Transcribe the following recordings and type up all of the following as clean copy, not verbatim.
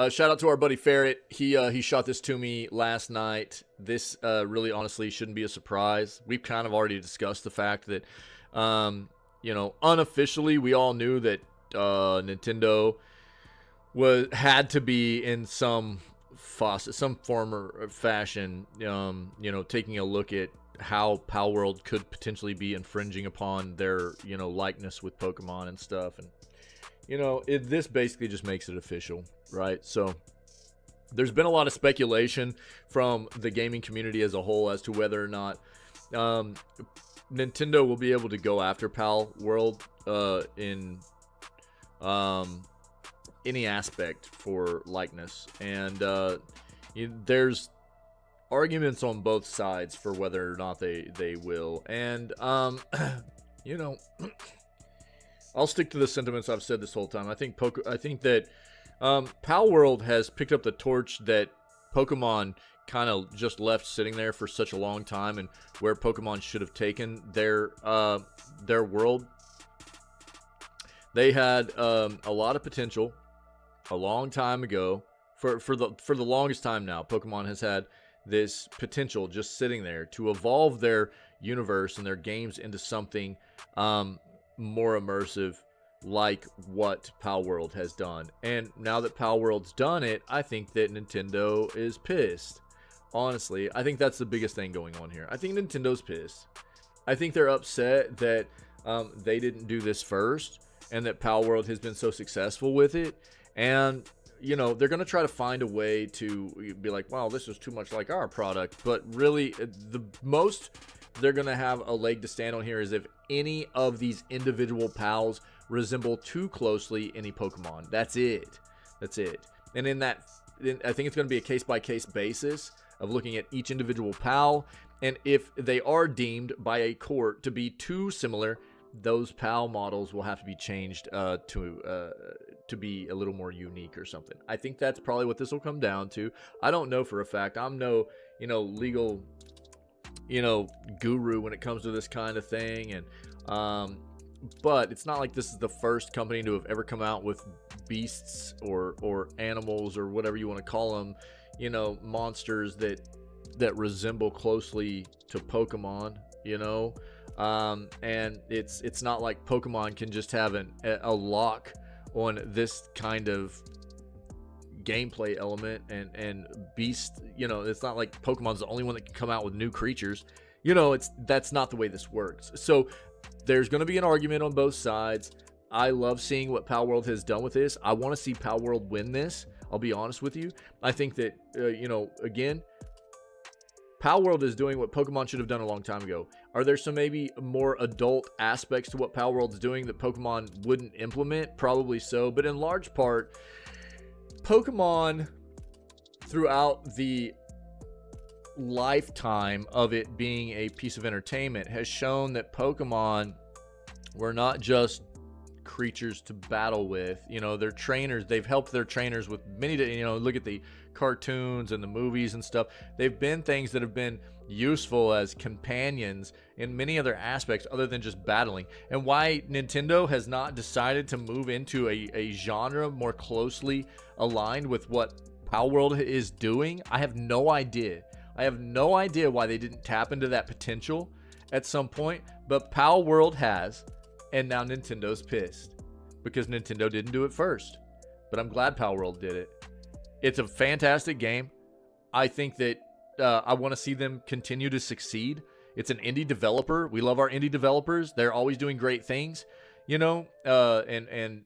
Shout out to our buddy Ferret. He shot this to me last night. This really honestly shouldn't be a surprise. We've kind of already discussed the fact that, unofficially we all knew that Nintendo had to be in some form or fashion, taking a look at how Palworld could potentially be infringing upon their, likeness with Pokemon and stuff. And, this basically just makes it official, right? So there's been a lot of speculation from the gaming community as a whole as to whether or not Nintendo will be able to go after Palworld in any aspect for likeness. And there's arguments on both sides for whether or not they will. And, I'll stick to the sentiments I've said this whole time. I think that Palworld has picked up the torch that Pokemon kind of just left sitting there for such a long time, and where Pokemon should have taken their world. They had a lot of potential a long time ago. For the longest time now, Pokemon has had this potential just sitting there to evolve their universe and their games into something more immersive, like what Palworld has done. And now that Palworld's done it, I think that Nintendo is pissed. Honestly, I think that's the biggest thing going on here. I think Nintendo's pissed. I think they're upset that they didn't do this first, and that Palworld has been so successful with it. And they're going to try to find a way to be like, wow, this is too much like our product. But really, the most they're going to have a leg to stand on here is if any of these individual pals resemble too closely any Pokemon. That's it. And I think it's going to be a case-by-case basis of looking at each individual pal. And if they are deemed by a court to be too similar, those PAL models will have to be changed to be a little more unique or something. I think that's probably what this will come down to. I don't know for a fact. I'm no, legal, guru when it comes to this kind of thing. And but it's not like this is the first company to have ever come out with beasts or animals or whatever you want to call them, monsters that resemble closely to Pokemon, and it's not like Pokemon can just have a lock on this kind of gameplay element and beast. It's not like Pokemon's the only one that can come out with new creatures. That's not the way this works. So there's going to be an argument on both sides. I love seeing what Palworld has done with this. I want to see Palworld win this. I'll be honest with you. I think that, again, Palworld is doing what Pokemon should have done a long time ago. Are there some maybe more adult aspects to what Palworld's doing that Pokemon wouldn't implement? Probably so. But in large part, Pokemon, throughout the lifetime of it being a piece of entertainment, has shown that Pokemon were not just creatures to battle with. Their trainers, they've helped their trainers with many, look at the cartoons and the movies and stuff. They've been things that have been useful as companions in many other aspects other than just battling. And why Nintendo has not decided to move into a genre more closely aligned with what Palworld is doing, I have no idea. I have no idea why they didn't tap into that potential at some point, but Palworld has, and now Nintendo's pissed because Nintendo didn't do it first. But I'm glad Palworld did it. It's a fantastic game. I think that I want to see them continue to succeed. It's an indie developer. We love our indie developers. They're always doing great things, and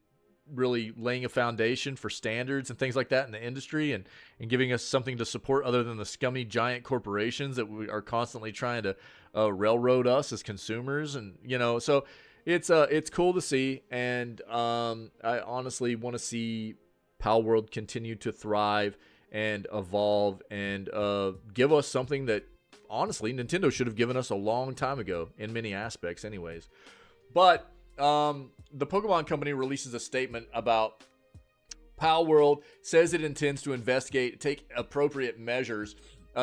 really laying a foundation for standards and things like that in the industry, and giving us something to support other than the scummy giant corporations that we are constantly trying to railroad us as consumers. And so it's cool to see, and I honestly want to see Palworld continue to thrive and evolve and give us something that honestly Nintendo should have given us a long time ago in many aspects anyways. But the Pokemon Company releases a statement about Palworld, says it intends to investigate, take appropriate measures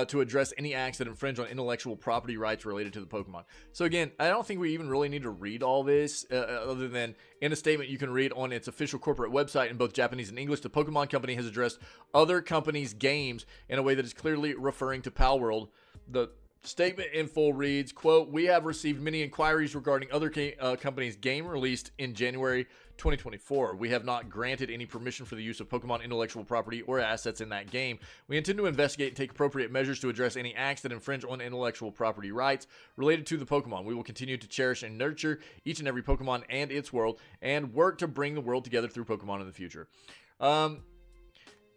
to address any acts that infringe on intellectual property rights related to the Pokemon. So again, I don't think we even really need to read all this, other than in a statement you can read on its official corporate website in both Japanese and English. The Pokemon Company has addressed other companies' games in a way that is clearly referring to Palworld. The statement in full reads, quote, "We have received many inquiries regarding other companies' game released in January 2024. We have not granted any permission for the use of Pokemon intellectual property or assets in that game. We intend to investigate and take appropriate measures to address any acts that infringe on intellectual property rights related to the Pokemon. We will continue to cherish and nurture each and every Pokemon and its world, and work to bring the world together through Pokemon in the future."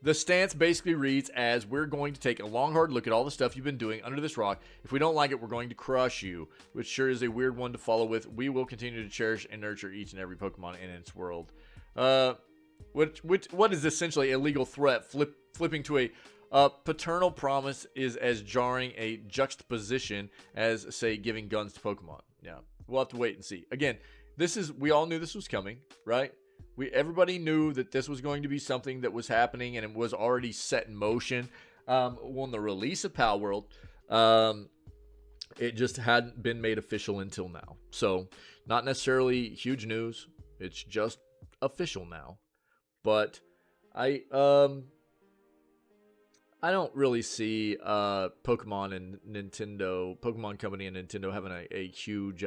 The stance basically reads as, we're going to take a long, hard look at all the stuff you've been doing under this rock. If we don't like it, we're going to crush you, which sure is a weird one to follow with. We will continue to cherish and nurture each and every Pokemon in its world. What is essentially a legal threat, flipping to a paternal promise, is as jarring a juxtaposition as, say, giving guns to Pokemon. Yeah, we'll have to wait and see. Again, we all knew this was coming, right? Everybody knew that this was going to be something that was happening, and it was already set in motion on the release of Palworld. It just hadn't been made official until now. So, not necessarily huge news. It's just official now. But I don't really see Pokemon Company and Nintendo having a huge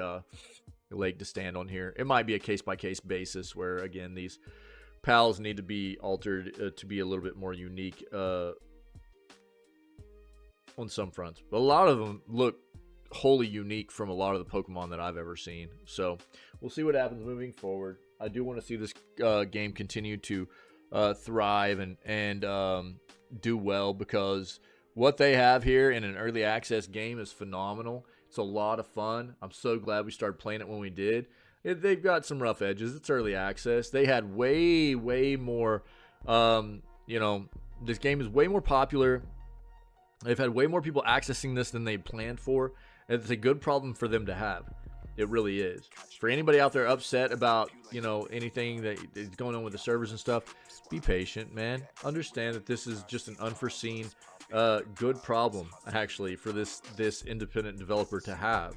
leg to stand on here. It might be a case-by-case basis where, again, these pals need to be altered to be a little bit more unique on some fronts. But a lot of them look wholly unique from a lot of the Pokemon that I've ever seen. So we'll see what happens moving forward. I do want to see this game continue to thrive and do well, because what they have here in an early access game is phenomenal. It's a lot of fun. I'm so glad we started playing it when we did. They've got some rough edges. It's early access. They had way more, this game is way more popular. They've had way more people accessing this than they planned for. It's a good problem for them to have. It really is. For anybody out there upset about, anything that is going on with the servers and stuff, be patient, man. Understand that this is just an unforeseen good problem, actually, for this independent developer to have.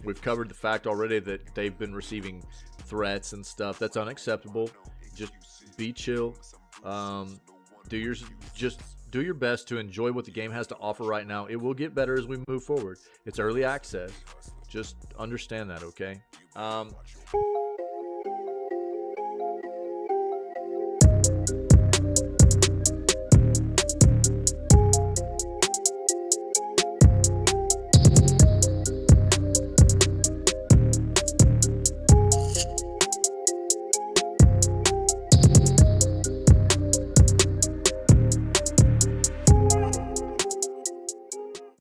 We've covered the fact already that they've been receiving threats and stuff. That's unacceptable. Just be chill. Just do your best to enjoy what the game has to offer right now. It will get better as we move forward. It's early access. Just understand that, okay?